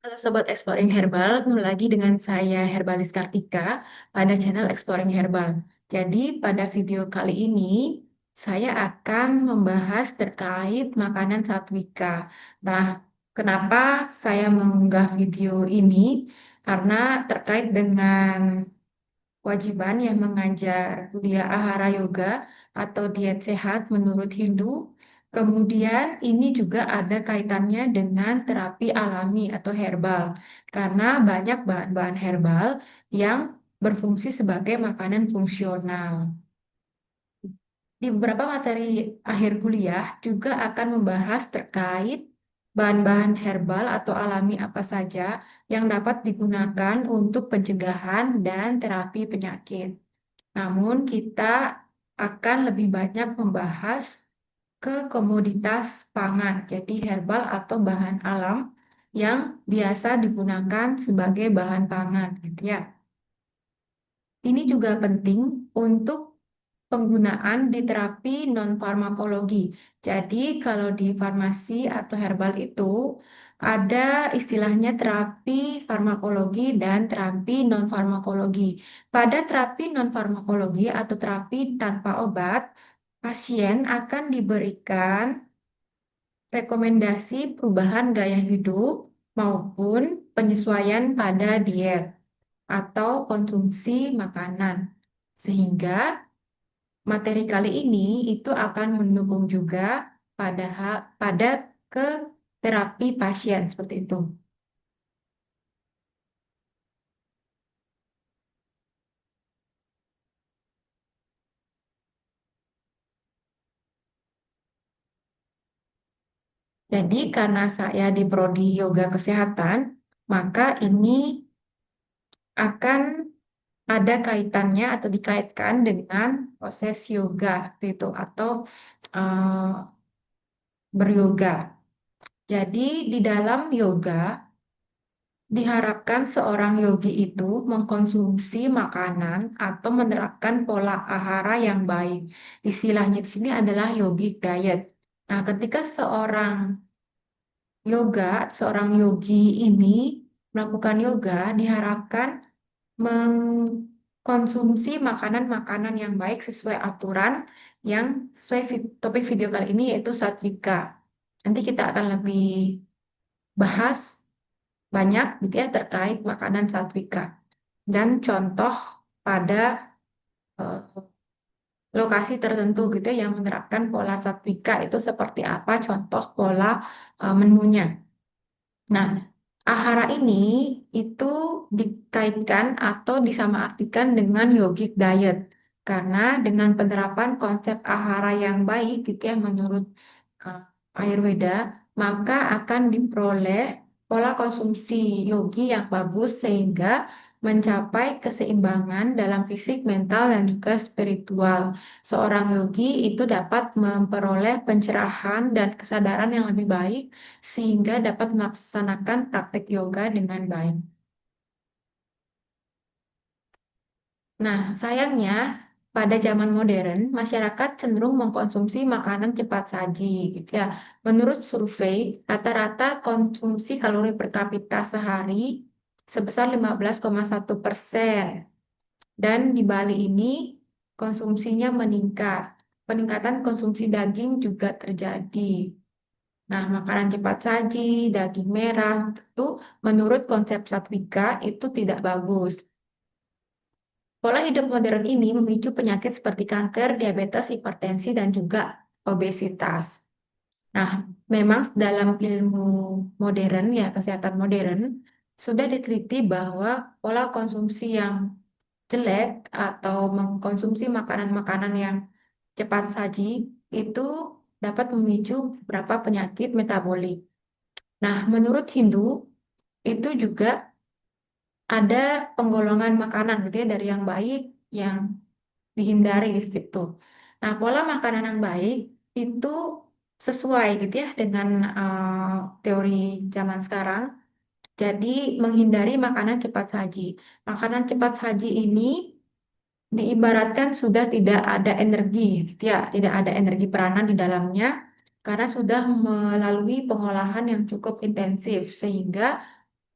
Halo Sobat Exploring Herbal, kembali lagi dengan saya Herbalis Kartika pada channel Exploring Herbal. Jadi pada video kali ini saya akan membahas terkait makanan satwika. Nah, kenapa saya mengunggah video ini? Karena terkait dengan kewajiban yang mengajar kuliah Ahara Yoga atau diet sehat menurut Hindu. Kemudian ini juga ada kaitannya dengan terapi alami atau herbal, karena banyak bahan-bahan herbal yang berfungsi sebagai makanan fungsional. Di beberapa materi akhir kuliah juga akan membahas terkait bahan-bahan herbal atau alami apa saja yang dapat digunakan untuk pencegahan dan terapi penyakit. Namun, kita akan lebih banyak membahas ke komoditas pangan, jadi herbal atau bahan alam yang biasa digunakan sebagai bahan pangan, gitu ya. Ini juga penting untuk penggunaan di terapi non-farmakologi. Jadi, kalau di farmasi atau herbal itu ada istilahnya terapi farmakologi dan terapi non-farmakologi. Pada terapi non-farmakologi atau terapi tanpa obat, pasien akan diberikan rekomendasi perubahan gaya hidup maupun penyesuaian pada diet atau konsumsi makanan. Sehingga materi kali ini itu akan mendukung juga pada ke terapi pasien seperti itu. Jadi karena saya di prodi yoga kesehatan, maka ini akan ada kaitannya atau dikaitkan dengan proses yoga seperti itu atau eh, beryoga. Jadi di dalam yoga diharapkan seorang yogi itu mengkonsumsi makanan atau menerapkan pola ahara yang baik. Istilahnya di sini adalah yogic diet. Nah, ketika seorang yogi ini melakukan yoga, diharapkan mengkonsumsi makanan-makanan yang baik sesuai aturan yang sesuai topik video kali ini yaitu satvika. Nanti kita akan lebih bahas banyak gitu ya terkait makanan satvika dan contoh pada eh, lokasi tertentu gitu ya yang menerapkan pola satvika itu seperti apa contoh pola menunya. Nah, ahara ini itu dikaitkan atau disamaartikan dengan yogic diet karena dengan penerapan konsep ahara yang baik gitu ya menurut uh, Ayurveda, maka akan diperoleh pola konsumsi yogi yang bagus sehingga mencapai keseimbangan dalam fisik, mental, dan juga spiritual. Seorang yogi itu dapat memperoleh pencerahan dan kesadaran yang lebih baik sehingga dapat melaksanakan praktek yoga dengan baik. Nah, sayangnya pada zaman modern, masyarakat cenderung mengkonsumsi makanan cepat saji, gitu ya. Menurut survei, rata-rata konsumsi kalori per kapita sehari sebesar 15,1%. Dan di Bali ini konsumsinya meningkat. Peningkatan konsumsi daging juga terjadi. Nah, makanan cepat saji, daging merah, itu menurut konsep Satwika itu tidak bagus. Pola hidup modern ini memicu penyakit seperti kanker, diabetes, hipertensi, dan juga obesitas. Nah, memang dalam ilmu modern, ya kesehatan modern, sudah diteliti bahwa pola konsumsi yang jelek atau mengkonsumsi makanan-makanan yang cepat saji itu dapat memicu beberapa penyakit metabolik. Nah, menurut Hindu itu juga ada penggolongan makanan gitu ya dari yang baik yang dihindari seperti itu. Nah, pola makanan yang baik itu sesuai gitu ya dengan teori zaman sekarang. Jadi menghindari makanan cepat saji. Makanan cepat saji ini diibaratkan sudah tidak ada energi, gitu ya, tidak ada energi peranan di dalamnya karena sudah melalui pengolahan yang cukup intensif sehingga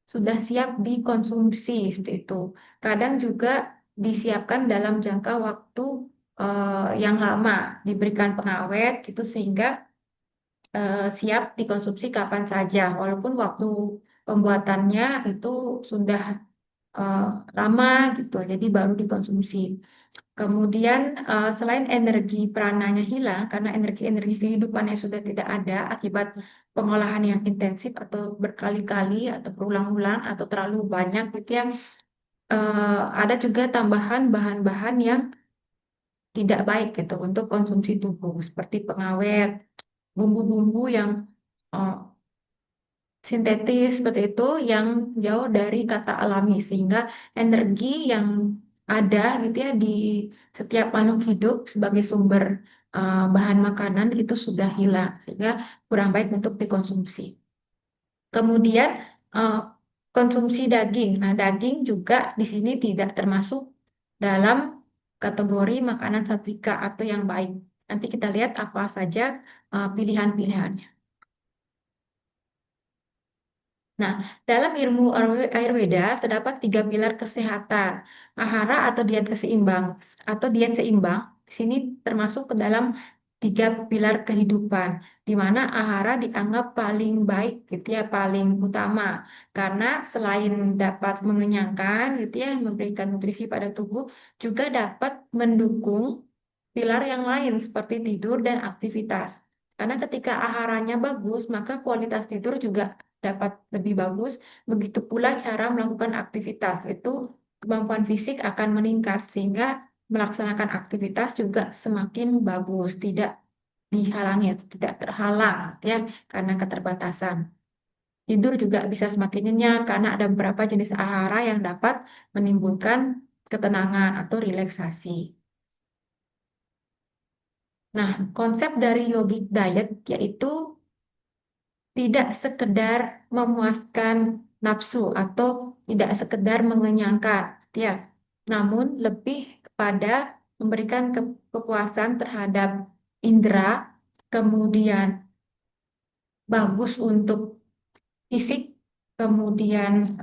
sudah siap dikonsumsi seperti itu. Kadang juga disiapkan dalam jangka waktu yang lama, diberikan pengawet gitu sehingga siap dikonsumsi kapan saja, walaupun waktu pembuatannya itu sudah eh, lama gitu, jadi baru dikonsumsi. Kemudian selain energi prananya hilang karena energi-energi kehidupannya sudah tidak ada akibat pengolahan yang intensif atau berkali-kali atau berulang-ulang atau terlalu banyak gitu ya. Ada juga tambahan bahan-bahan yang tidak baik gitu untuk konsumsi tubuh seperti pengawet, bumbu-bumbu yang eh, sintetis seperti itu yang jauh dari kata alami sehingga energi yang ada gitu ya di setiap makhluk hidup sebagai sumber bahan makanan itu sudah hilang sehingga kurang baik untuk dikonsumsi. Kemudian eh, konsumsi daging. Nah, daging juga di sini tidak termasuk dalam kategori makanan satvika atau yang baik. Nanti kita lihat apa saja pilihan-pilihannya. Nah, dalam ilmu Ayurveda terdapat tiga pilar kesehatan, ahara atau diet keseimbang atau diet seimbang. Di sini termasuk ke dalam tiga pilar kehidupan, di mana ahara dianggap paling baik, gitu ya, paling utama, karena selain dapat mengenyangkan, gitu ya, memberikan nutrisi pada tubuh, juga dapat mendukung pilar yang lain seperti tidur dan aktivitas. Karena ketika aharanya bagus, maka kualitas tidur juga dapat lebih bagus. Begitu pula cara melakukan aktivitas. Itu kemampuan fisik akan meningkat sehingga melaksanakan aktivitas juga semakin bagus, tidak dihalangi atau tidak terhalang ya karena keterbatasan. Tidur juga bisa semakin nyenyak karena ada beberapa jenis ahara yang dapat menimbulkan ketenangan atau relaksasi. Nah, konsep dari yogic diet yaitu tidak sekedar memuaskan nafsu atau tidak sekedar mengenyangkan, ya. Namun lebih kepada memberikan kepuasan terhadap indera, kemudian bagus untuk fisik, kemudian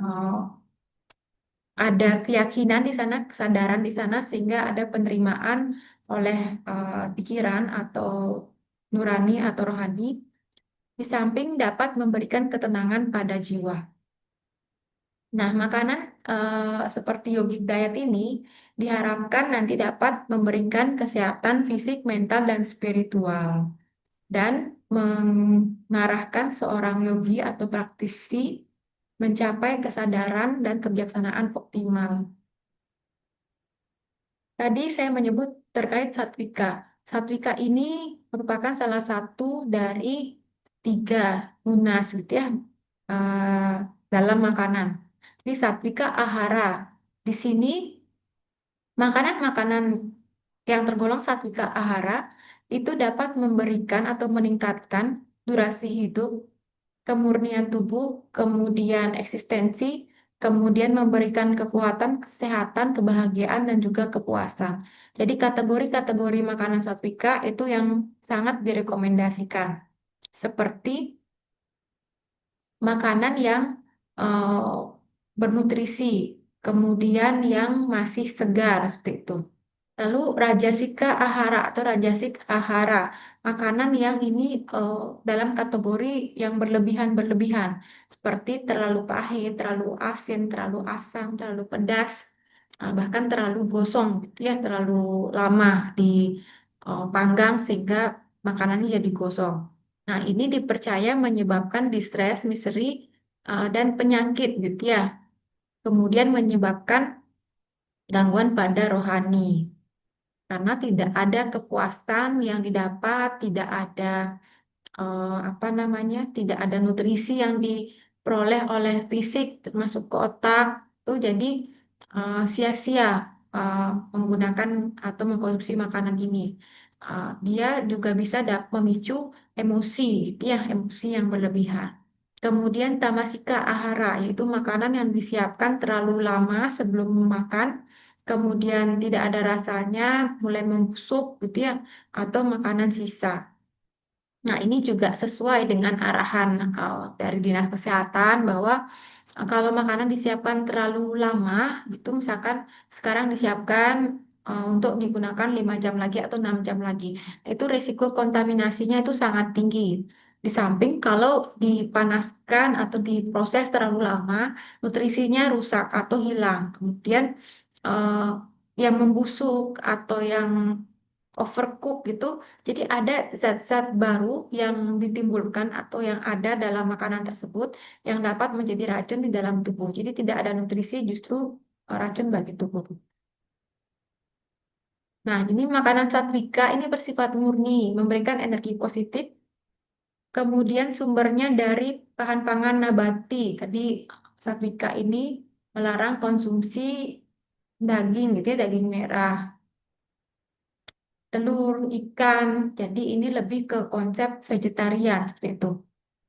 ada keyakinan di sana, kesadaran di sana sehingga ada penerimaan oleh pikiran atau nurani atau rohani. Di samping dapat memberikan ketenangan pada jiwa. Nah, makanan seperti yogic diet ini diharapkan nanti dapat memberikan kesehatan fisik, mental, dan spiritual, dan mengarahkan seorang yogi atau praktisi mencapai kesadaran dan kebijaksanaan optimal. Tadi saya menyebut terkait satwika. Satwika ini merupakan salah satu dari tiga gunas gitu ya eh, dalam makanan. Jadi satwika ahara. Di sini makanan-makanan yang tergolong satwika ahara itu dapat memberikan atau meningkatkan durasi hidup, kemurnian tubuh, kemudian eksistensi, kemudian memberikan kekuatan, kesehatan, kebahagiaan, dan juga kepuasan. Jadi kategori-kategori makanan satvika itu yang sangat direkomendasikan. Seperti makanan yang eh, bernutrisi, kemudian yang masih segar, seperti itu. Lalu Rajasika Ahara atau Rajasik Ahara, makanan yang ini dalam kategori yang berlebihan-berlebihan, seperti terlalu pahit, terlalu asin, terlalu asam, terlalu pedas, bahkan terlalu gosong, gitu ya, terlalu lama dipanggang sehingga makanannya jadi gosong. Nah, ini dipercaya menyebabkan distress, misery, dan penyakit, gitu ya. Kemudian menyebabkan gangguan pada rohani karena tidak ada kepuasan yang didapat, tidak ada apa namanya, tidak ada nutrisi yang diperoleh oleh fisik termasuk ke otak, tuh jadi sia-sia uh, menggunakan atau mengkonsumsi makanan ini. Dia juga bisa memicu emosi, gitu ya, emosi yang berlebihan. Kemudian tamasika ahara, yaitu makanan yang disiapkan terlalu lama sebelum makan, kemudian tidak ada rasanya, mulai membusuk gitu ya, atau makanan sisa. Nah, ini juga sesuai dengan arahan dari Dinas Kesehatan bahwa Kalau makanan disiapkan terlalu lama, gitu misalkan sekarang disiapkan untuk digunakan 5 jam lagi atau 6 jam lagi, itu risiko kontaminasinya itu sangat tinggi. Di samping kalau dipanaskan atau diproses terlalu lama, nutrisinya rusak atau hilang. Kemudian eh, yang membusuk atau yang overcook gitu. Jadi ada zat-zat baru yang ditimbulkan atau yang ada dalam makanan tersebut yang dapat menjadi racun di dalam tubuh. Jadi tidak ada nutrisi, justru racun bagi tubuh. Nah, ini makanan satvika ini bersifat murni, memberikan energi positif. Kemudian sumbernya dari bahan pangan nabati. Tadi satvika ini melarang konsumsi daging gitu ya, daging merah, telur, ikan. Jadi ini lebih ke konsep vegetarian seperti itu.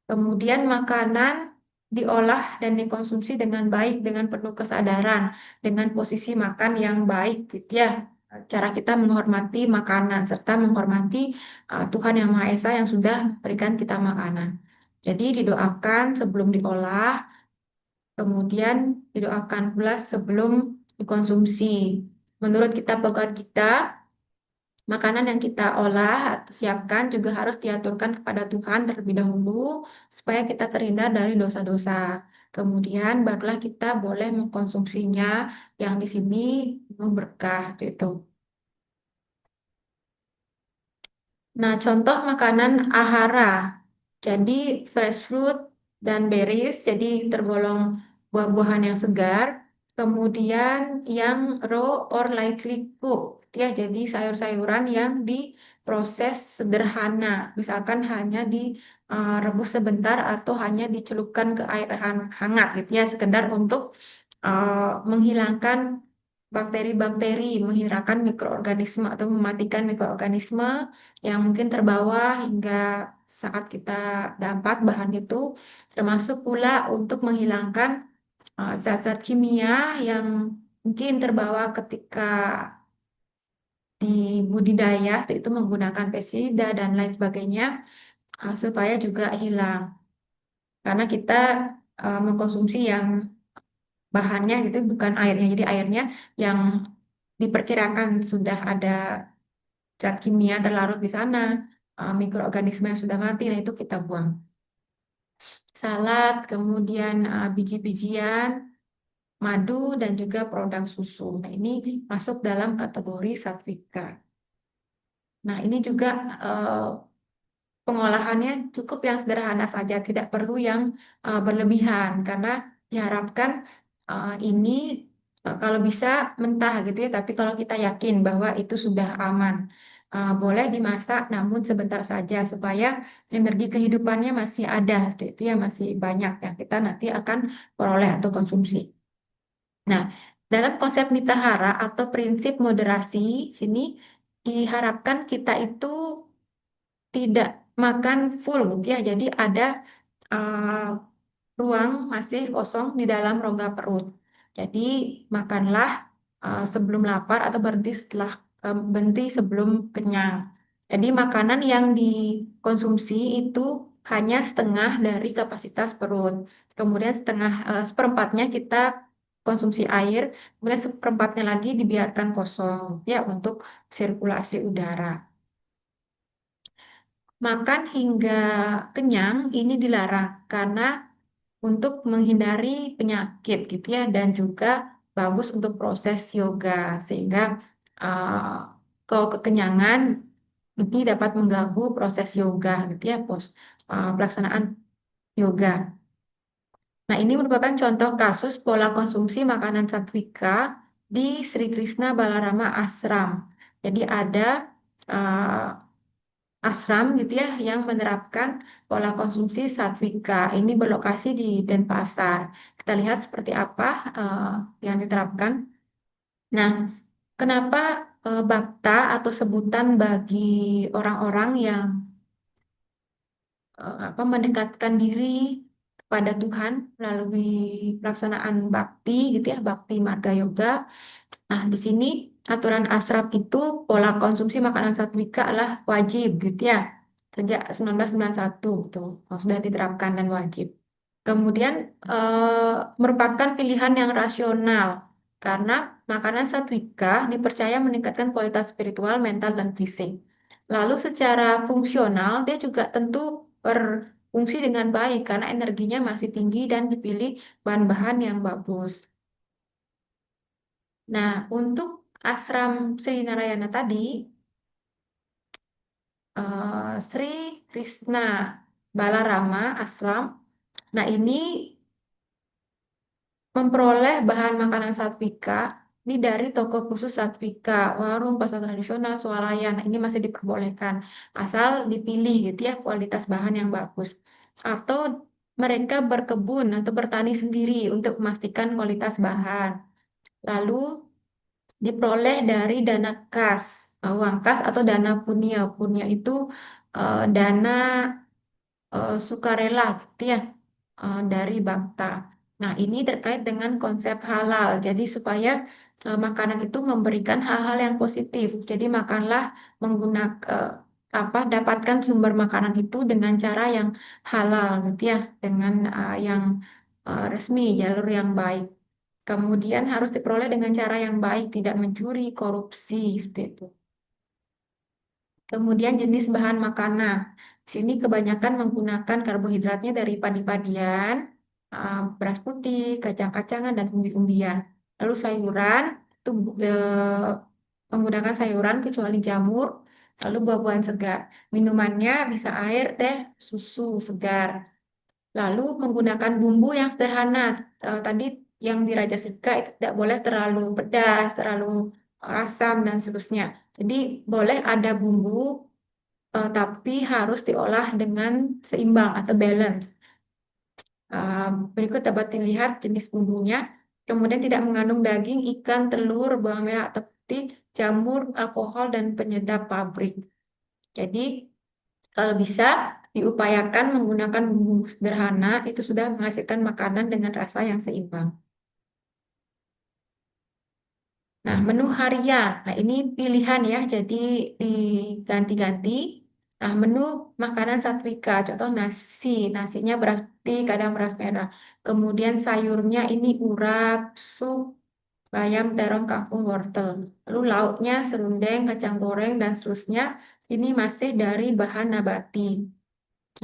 Kemudian makanan diolah dan dikonsumsi dengan baik, dengan penuh kesadaran, dengan posisi makan yang baik, gitu ya. Cara kita menghormati makanan serta menghormati Tuhan Yang Maha Esa yang sudah berikan kita makanan. Jadi didoakan sebelum diolah, kemudian didoakan pula sebelum dikonsumsi. Menurut kitab Bhagavad Gita, makanan yang kita olah atau siapkan juga harus diaturkan kepada Tuhan terlebih dahulu supaya kita terhindar dari dosa-dosa. Kemudian barulah kita boleh mengkonsumsinya yang di sini penuh berkah gitu. Nah, contoh makanan ahara. Jadi fresh fruit dan berries, jadi tergolong buah-buahan yang segar. Kemudian yang raw or lightly cooked, ya, jadi sayur-sayuran yang diproses sederhana, misalkan hanya direbus sebentar atau hanya dicelupkan ke air hangat, gitu ya, sekedar untuk menghilangkan bakteri-bakteri, menghilangkan mikroorganisme atau mematikan mikroorganisme yang mungkin terbawa hingga saat kita dapat bahan itu, termasuk pula untuk menghilangkan zat-zat kimia yang mungkin terbawa ketika di budidaya, itu menggunakan pestisida dan lain sebagainya, supaya juga hilang. Karena kita mengkonsumsi yang bahannya gitu, bukan airnya. Jadi airnya yang diperkirakan sudah ada zat kimia terlarut di sana, mikroorganisme yang sudah mati, nah itu kita buang. Salad, kemudian biji-bijian, madu, dan juga produk susu. Nah, ini masuk dalam kategori satvika. Nah, ini juga eh, pengolahannya cukup yang sederhana saja, tidak perlu yang berlebihan, karena diharapkan ini kalau bisa mentah gitu ya, tapi kalau kita yakin bahwa itu sudah aman, boleh dimasak namun sebentar saja supaya energi kehidupannya masih ada, itu ya masih banyak yang kita nanti akan peroleh atau konsumsi. Nah, dalam konsep Mitahara atau prinsip moderasi, sini diharapkan kita itu tidak makan full gitu ya. Jadi ada uh, ruang masih kosong di dalam rongga perut. Jadi makanlah sebelum lapar atau berhenti sebelum kenyang. Jadi makanan yang dikonsumsi itu hanya setengah dari kapasitas perut. Kemudian seperempatnya kita konsumsi air, kemudian seperempatnya lagi dibiarkan kosong ya untuk sirkulasi udara. Makan hingga kenyang ini dilarang karena untuk menghindari penyakit gitu ya, dan juga bagus untuk proses yoga sehingga uh, kalau kekenyangan ini dapat mengganggu proses yoga gitu ya, pelaksanaan yoga. Nah, ini merupakan contoh kasus pola konsumsi makanan satwika di Sri Krishna Balarama Ashram. Jadi ada uh, ashram gitu ya yang menerapkan pola konsumsi satwika. Ini berlokasi di Denpasar. Kita lihat seperti apa yang diterapkan. Nah, kenapa bakta atau sebutan bagi orang-orang yang mendekatkan diri kepada Tuhan melalui pelaksanaan bakti gitu ya, bakti marga yoga. Nah, di sini aturan asrap itu pola konsumsi makanan satwika adalah wajib gitu ya. Sejak 1991 gitu, sudah diterapkan dan wajib. Kemudian merupakan pilihan yang rasional karena makanan satwika dipercaya meningkatkan kualitas spiritual, mental, dan fisik. Lalu secara fungsional dia juga tentu berfungsi dengan baik karena energinya masih tinggi dan dipilih bahan-bahan yang bagus. Nah, untuk ashram Sri Narayana tadi, Sri Krishna Balarama Ashram. Nah, ini memperoleh bahan makanan satvika ini dari toko khusus satvika, warung, pasar tradisional, swalayan. Nah, ini masih diperbolehkan asal dipilih gitu ya kualitas bahan yang bagus. Atau mereka berkebun atau bertani sendiri untuk memastikan kualitas bahan. Lalu diperoleh dari dana kas, uang kas atau dana punya. Punya itu dana sukarela gitu ya dari Bangta. Nah, ini terkait dengan konsep halal. Jadi supaya makanan itu memberikan hal-hal yang positif. Jadi makanlah menggunakan apa dapatkan sumber makanan itu dengan cara yang halal gitu ya, dengan yang resmi, jalur yang baik. Kemudian harus diperoleh dengan cara yang baik, tidak mencuri, korupsi, seperti itu. Kemudian jenis bahan makanan. Di sini kebanyakan menggunakan karbohidratnya dari padi-padian, beras putih, kacang-kacangan, dan umbi-umbian. Lalu sayuran, itu menggunakan sayuran kecuali jamur, lalu buah-buahan segar. Minumannya bisa air, teh, susu segar. Lalu menggunakan bumbu yang sederhana. Tadi yang di Raja Sika itu tidak boleh terlalu pedas, terlalu asam, dan seterusnya. Jadi boleh ada bumbu tapi harus diolah dengan seimbang atau balance. Berikut dapat dilihat jenis bumbunya. Kemudian tidak mengandung daging, ikan, telur, bawang merah atau putih, jamur, alkohol, dan penyedap pabrik. Jadi kalau bisa diupayakan menggunakan bumbu sederhana, itu sudah menghasilkan makanan dengan rasa yang seimbang. Nah, menu harian. Nah, ini pilihan ya, jadi diganti-ganti. Nah, menu makanan satvika, contoh nasi. Nasinya beras putih, kadang beras merah. Kemudian sayurnya ini urap, sup, bayam, terong, kangkung, wortel. Lalu lauknya serundeng, kacang goreng, dan seterusnya. Ini masih dari bahan nabati.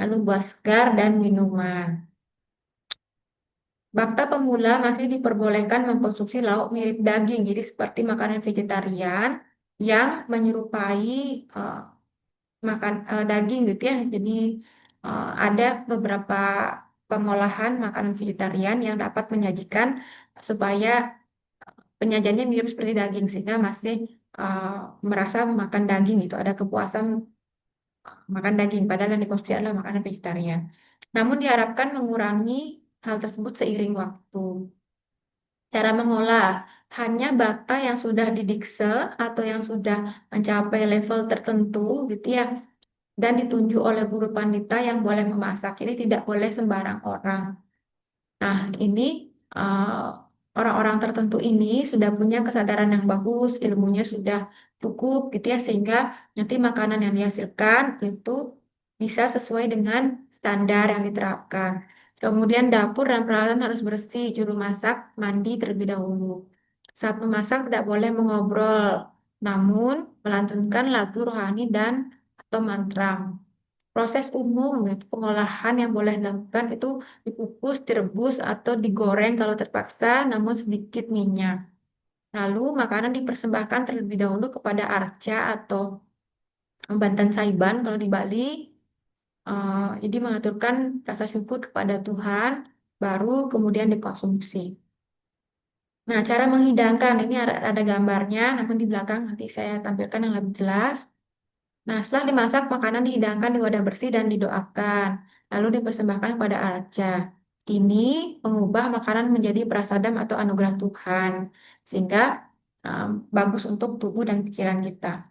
Lalu buah segar dan minuman. Bakta pemula masih diperbolehkan mengkonsumsi lauk mirip daging, jadi seperti makanan vegetarian yang menyerupai eh, daging gitu ya. Jadi ada beberapa pengolahan makanan vegetarian yang dapat menyajikan supaya penyajiannya mirip seperti daging sehingga masih eh, merasa makan daging itu ada kepuasan makan daging padahal yang dikonsumsi adalah makanan vegetarian. Namun diharapkan mengurangi hal tersebut seiring waktu. Cara mengolah hanya bakta yang sudah didikse atau yang sudah mencapai level tertentu gitu ya dan ditunjuk oleh guru pandita yang boleh memasak. Ini tidak boleh sembarang orang. Nah, ini eh, orang-orang tertentu ini sudah punya kesadaran yang bagus, ilmunya sudah cukup gitu ya sehingga nanti makanan yang dihasilkan itu bisa sesuai dengan standar yang diterapkan. Kemudian dapur dan peralatan harus bersih, juru masak mandi terlebih dahulu. Saat memasak tidak boleh mengobrol, namun melantunkan lagu rohani dan atau mantra. Proses umum yaitu pengolahan yang boleh dilakukan itu dikukus, direbus, atau digoreng kalau terpaksa, namun sedikit minyak. Lalu makanan dipersembahkan terlebih dahulu kepada arca atau Banten Saiban kalau di Bali. Jadi mengaturkan rasa syukur kepada Tuhan, baru kemudian dikonsumsi. Nah, cara menghidangkan ini ada gambarnya, namun di belakang nanti saya tampilkan yang lebih jelas. Nah, setelah dimasak, makanan dihidangkan di wadah bersih dan didoakan, lalu dipersembahkan kepada arca. Ini mengubah makanan menjadi prasadam atau anugerah Tuhan, sehingga bagus untuk tubuh dan pikiran kita.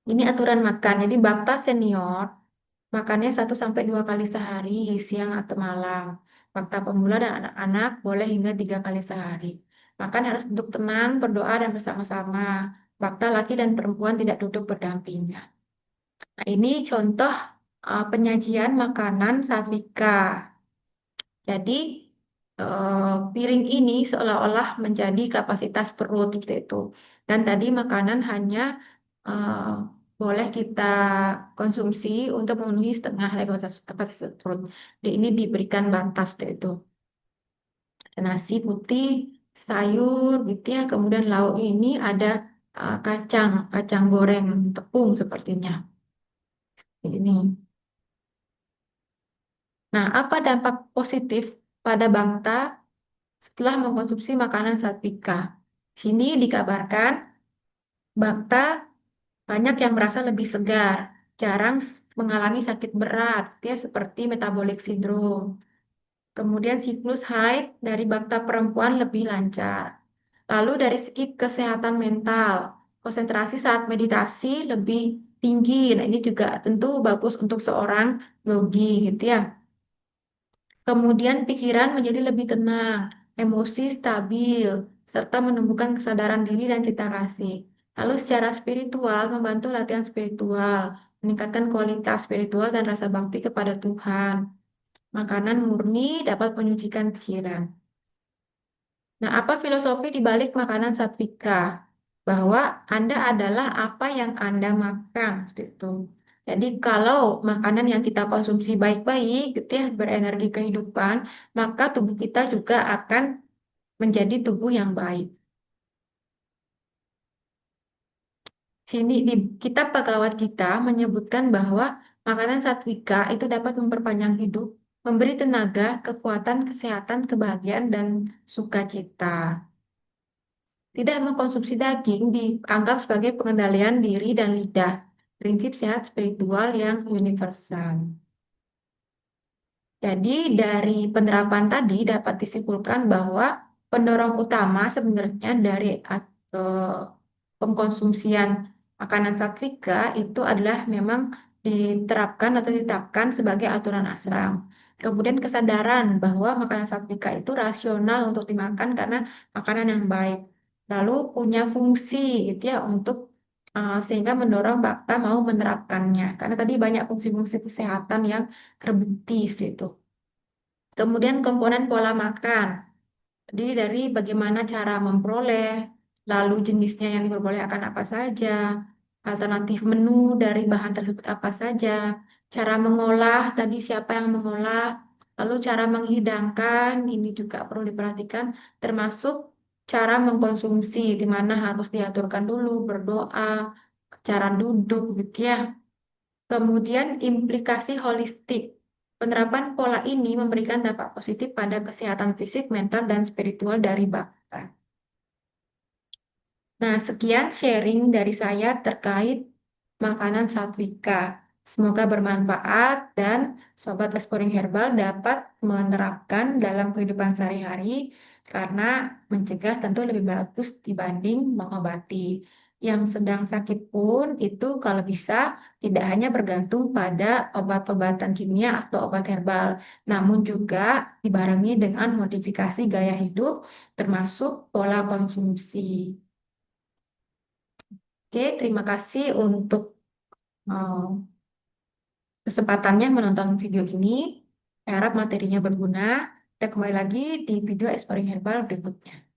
Ini aturan makan. Jadi bakta senior makannya 1 sampai 2 kali sehari, siang atau malam. Bakta pemula dan anak-anak boleh hingga 3 kali sehari. Makan harus duduk tenang, berdoa dan bersama-sama. Bakta laki dan perempuan tidak duduk berdampingan. Nah, ini contoh penyajian makanan satvika. Jadi piring ini seolah-olah menjadi kapasitas perut seperti itu. Dan tadi makanan hanya eh, boleh kita konsumsi untuk memenuhi setengah dari kapasitas perut. Jadi ini diberikan batas seperti itu. Nasi putih, sayur gitu ya. Kemudian lauk ini ada kacang goreng tepung sepertinya. Ini. Nah, apa dampak positif pada bangsa setelah mengkonsumsi makanan satvika? Sini dikabarkan bangsa banyak yang merasa lebih segar, jarang mengalami sakit berat, ya seperti metabolic syndrome. Kemudian siklus haid dari bangsa perempuan lebih lancar. Lalu dari segi kesehatan mental, konsentrasi saat meditasi lebih tinggi. Nah, ini juga tentu bagus untuk seorang yogi gitu ya. Kemudian pikiran menjadi lebih tenang, emosi stabil, serta menumbuhkan kesadaran diri dan cita kasih. Lalu secara spiritual membantu latihan spiritual, meningkatkan kualitas spiritual dan rasa bakti kepada Tuhan. Makanan murni dapat menyucikan pikiran. Nah, apa filosofi di balik makanan satvika? Bahwa Anda adalah apa yang Anda makan, seperti itu. Jadi kalau makanan yang kita konsumsi baik-baik, gitu ya, berenergi kehidupan, maka tubuh kita juga akan menjadi tubuh yang baik. Sini di kitab Bhagavad Gita menyebutkan bahwa makanan satvika itu dapat memperpanjang hidup, memberi tenaga, kekuatan, kesehatan, kebahagiaan, dan sukacita. Tidak mengkonsumsi daging dianggap sebagai pengendalian diri dan lidah, prinsip sehat spiritual yang universal. Jadi dari penerapan tadi dapat disimpulkan bahwa pendorong utama sebenarnya dari pengkonsumsian makanan satvika itu adalah memang diterapkan atau ditetapkan sebagai aturan ashram. Kemudian kesadaran bahwa makanan satvika itu rasional untuk dimakan karena makanan yang baik. Lalu punya fungsi gitu ya untuk sehingga mendorong Bakta mau menerapkannya. Karena tadi banyak fungsi-fungsi kesehatan yang terbukti seperti itu. Kemudian komponen pola makan. Jadi dari bagaimana cara memperoleh, lalu jenisnya yang diperboleh akan apa saja, alternatif menu dari bahan tersebut apa saja, cara mengolah, tadi siapa yang mengolah, lalu cara menghidangkan, ini juga perlu diperhatikan, termasuk cara mengkonsumsi, di mana harus diaturkan dulu, berdoa, cara duduk gitu ya. Kemudian implikasi holistik. Penerapan pola ini memberikan dampak positif pada kesehatan fisik, mental, dan spiritual dari bangsa. Nah, sekian sharing dari saya terkait makanan satvika. Semoga bermanfaat dan Sobat Exploring Herbal dapat menerapkan dalam kehidupan sehari-hari karena mencegah tentu lebih bagus dibanding mengobati. Yang sedang sakit pun itu kalau bisa tidak hanya bergantung pada obat-obatan kimia atau obat herbal, namun juga dibarengi dengan modifikasi gaya hidup termasuk pola konsumsi. Oke, terima kasih untuk eh, kesempatannya menonton video ini. Saya harap materinya berguna. Kita kembali lagi di video Exploring Herbal berikutnya.